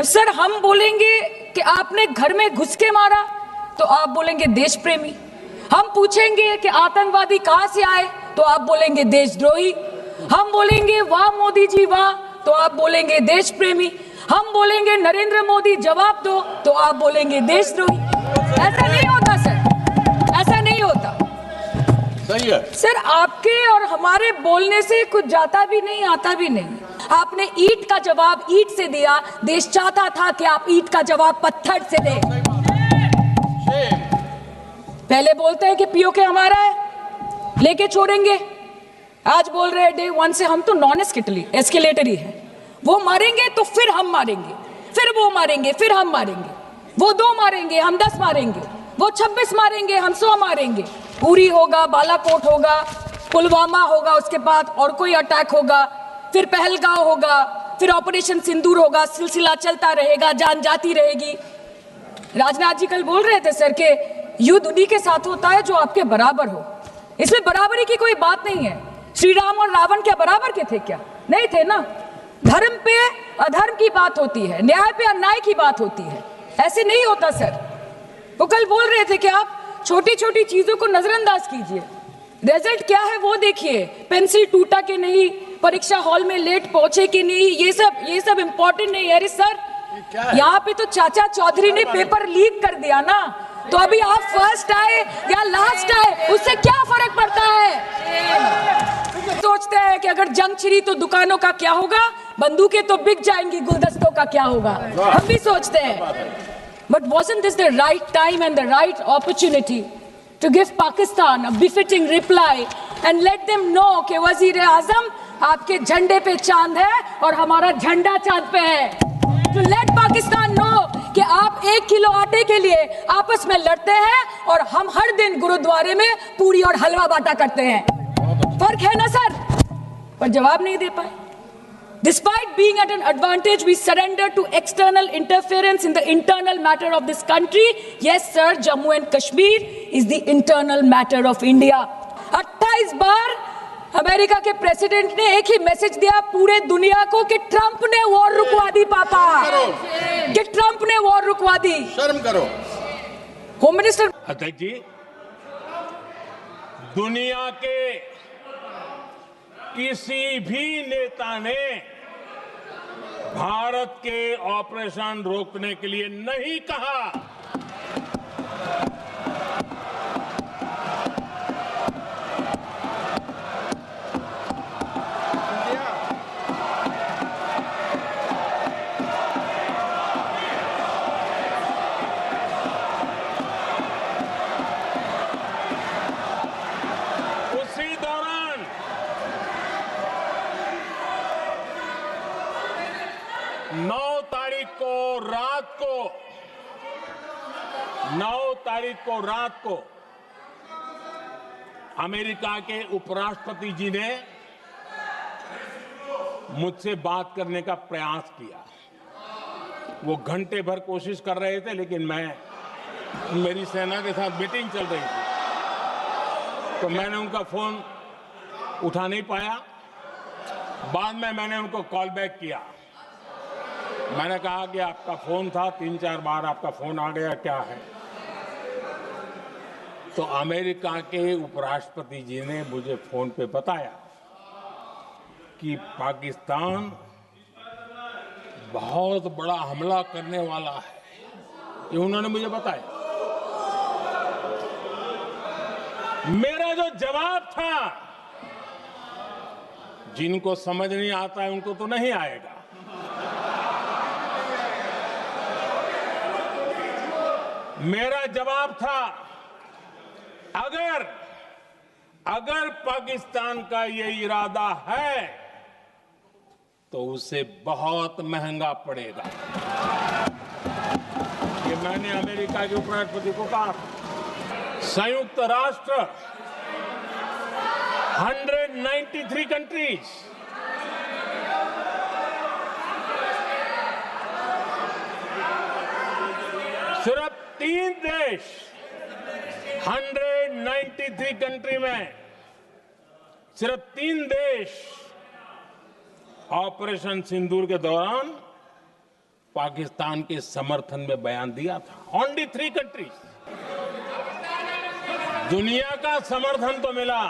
Sir हम बोलेंगे कि आपने घर में घुस के मारा तो आप बोलेंगे देश प्रेमी। हम पूछेंगे कि आतंकवादी कहां से आए तो आप बोलेंगे देशद्रोही। हम बोलेंगे वाह मोदी जी वाह तो आप बोलेंगे देश प्रेमी। हम बोलेंगे नरेंद्र मोदी जवाब दो तो आप बोलेंगे देशद्रोही। ऐसा नहीं होता सर, ऐसा नहीं होता। सही है सर, आपके और हमारे बोलने से कुछ जाता भी नहीं आता भी नहीं। आपने ईंट का जवाब ईंट से दिया, देश चाहता था कि आप ईंट का जवाब पत्थर से दें। पहले बोलते हैं कि पीओके हमारा है, लेके छोड़ेंगे। आज बोल रहे हैं डे वन से हम तो नॉन एस्केलेटरी है। वो मारेंगे तो फिर हम मारेंगे, फिर वो मारेंगे, फिर हम मारेंगे। वो 2 मारेंगे, हम 10 मारेंगे। वो 26 मारेंगे, हम 100 मारेंगे। उरी होगा, बालाकोट होगा, पुलवामा होगा, उसके बाद और कोई अटैक होगा, फिर पहलगांव होगा, फिर ऑपरेशन सिंदूर होगा। सिलसिला चलता रहेगा, जान जाती रहेगी। राजनाथ जी कल बोल रहे थे सर के युद्ध उन्हीं के साथ होता है जो आपके बराबर हो। इसमें बराबरी की कोई बात नहीं है। श्री राम और रावण क्या बराबर के थे क्या? नहीं थे ना। धर्म पे अधर्म की बात होती है, न्याय पे अन्याय की बात होती है। ऐसे नहीं होता सर। वो कल बोल रहे थे कि आप छोटी छोटी चीजों को नजरअंदाज कीजिए, रिजल्ट क्या है वो देखिए। पेंसिल टूटा कि नहीं, परीक्षा हॉल में लेट पहुंचे कि नहीं, ये सब इंपॉर्टेंट नहीं है। अरे सर, यहाँ पे तो चाचा चौधरी ने पेपर लीक कर दिया ना, तो अभी आप फर्स्ट आए या लास्ट आए उससे क्या फर्क पड़ता है? सोचते हैं कि अगर जंग छिड़ी तो दुकानों का क्या होगा, बंदूकें तो बिक जाएंगी, गुलदस्तों का क्या होगा, हम भी सोचते हैं। But wasn't this the right time and the right opportunity to give Pakistan a befitting reply and let them know कि वज़ीर-ए-आज़म आपके झंडे पे चांद है और हमारा झंडा चांद पे है। To let Pakistan know कि आप 1 किलो आटे के लिए आपस में लड़ते हैं और हम हर दिन गुरुद्वारे में पूरी और हलवा बांटा करते हैं। फर्क है ना सर? पर जवाब नहीं दे पाए। Despite being at an advantage, we surrender to external interference in the internal matter of this country. Yes, sir, Jammu and Kashmir is the internal matter of India. 28 bar America के president ने एक ही message दिया पूरे दुनिया को कि Trump ने war रुकवा दी पापा, कि ट्रंप ने वॉर रुकवा दी। शर्म करो। होम मिनिस्टर अध्यक्ष जी, दुनिया के किसी भी नेता ने भारत के ऑपरेशन रोकने के लिए नहीं कहा। उसी दौरान 9 तारीख को रात को अमेरिका के उपराष्ट्रपति जी ने मुझसे बात करने का प्रयास किया। वो घंटे भर कोशिश कर रहे थे, लेकिन मेरी सेना के साथ मीटिंग चल रही थी, तो मैंने उनका फोन उठा नहीं पाया। बाद में मैंने उनको कॉल बैक किया। मैंने कहा कि आपका फोन था, 3-4 बार आपका फोन आ गया, क्या है? तो अमेरिका के उपराष्ट्रपति जी ने मुझे फोन पे बताया कि पाकिस्तान बहुत बड़ा हमला करने वाला है। ये उन्होंने मुझे बताया। मेरा जो जवाब था, जिनको समझ नहीं आता है उनको तो नहीं आएगा। मेरा जवाब था, अगर पाकिस्तान का ये इरादा है तो उसे बहुत महंगा पड़ेगा। ये मैंने अमेरिका के उपराष्ट्रपति को कहा। संयुक्त राष्ट्र 193 कंट्रीज, सिर्फ 3 देश 193 कंट्री में सिर्फ 3 देश ऑपरेशन सिंदूर के दौरान पाकिस्तान के समर्थन में बयान दिया था। Only 3 countries. दुनिया का समर्थन तो मिला,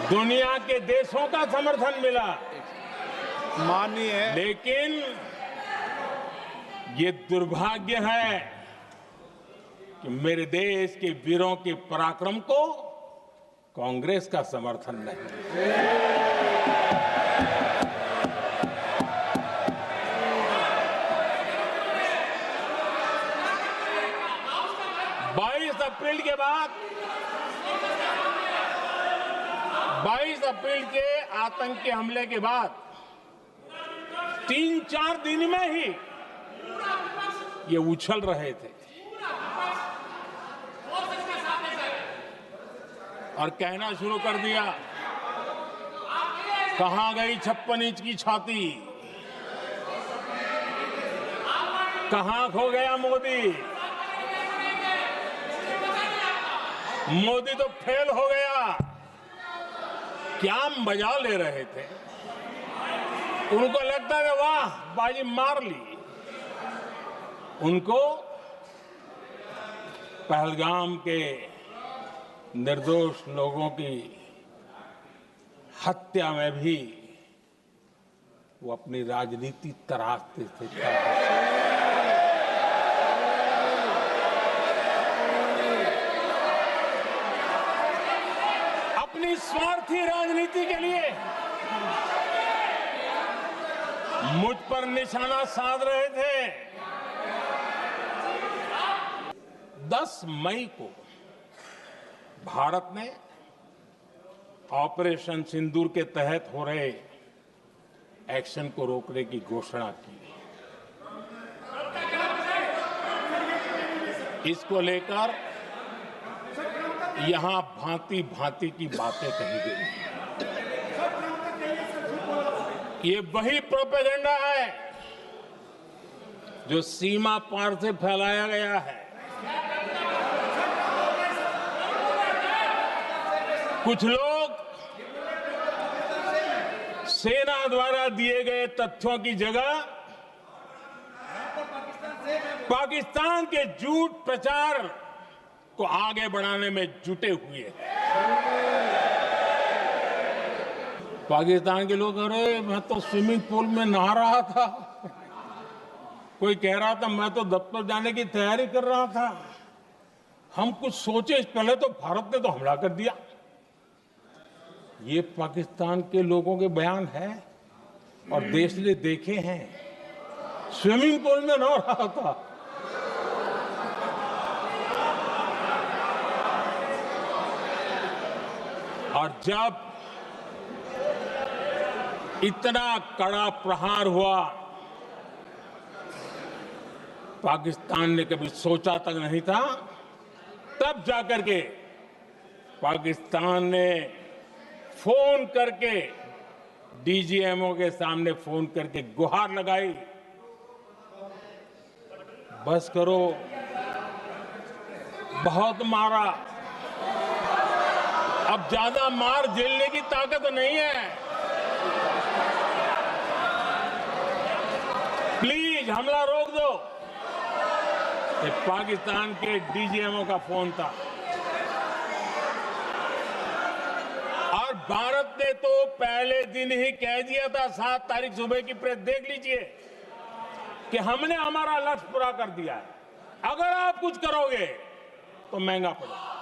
दुनिया के देशों का समर्थन मिला, माननीय, लेकिन ये दुर्भाग्य है कि मेरे देश के वीरों के पराक्रम को कांग्रेस का समर्थन नहीं। 22 अप्रैल के बाद, 22 अप्रैल के आतंकी हमले के बाद 3-4 दिन में ही ये उछल रहे थे और कहना शुरू कर दिया, कहां गई 56 इंच की छाती, कहां खो गया मोदी, मोदी तो फेल हो गया। क्या मजा ले रहे थे। उनको लगता है वाह बाजी मार ली। उनको पहलगाम के निर्दोष लोगों की हत्या में भी वो अपनी राजनीति तराशते थे। अपनी स्वार्थी राजनीति के लिए मुझ पर निशाना साध रहे थे। 10 मई को भारत ने ऑपरेशन सिंदूर के तहत हो रहे एक्शन को रोकने की घोषणा की। इसको लेकर यहां भांति भांति की बातें कही गई। ये वही प्रोपेगेंडा है जो सीमा पार से फैलाया गया है। कुछ लोग सेना द्वारा दिए गए तथ्यों की जगह पाकिस्तान के झूठ प्रचार को आगे बढ़ाने में जुटे हुए हैं। पाकिस्तान के लोग, अरे मैं तो स्विमिंग पूल में नहा रहा था, कोई कह रहा था मैं तो दफ्तर जाने की तैयारी कर रहा था। हम कुछ सोचे पहले तो भारत ने तो हमला कर दिया। ये पाकिस्तान के लोगों के बयान है और देश ने देखे हैं। स्विमिंग पूल में नहा रहा था। और जब इतना कड़ा प्रहार हुआ, पाकिस्तान ने कभी सोचा तक नहीं था, तब जाकर के पाकिस्तान ने फोन करके डीजीएमओ के सामने फोन करके गुहार लगाई, बस करो, बहुत मारा, अब ज्यादा मार झेलने की ताकत नहीं है, प्लीज हमला रोक दो। ये पाकिस्तान के डीजीएमओ का फोन था। और भारत ने तो पहले दिन ही कह दिया था, 7 तारीख सुबह की प्रेस देख लीजिए, कि हमने हमारा लक्ष्य पूरा कर दिया है, अगर आप कुछ करोगे तो महंगा पड़ेगा।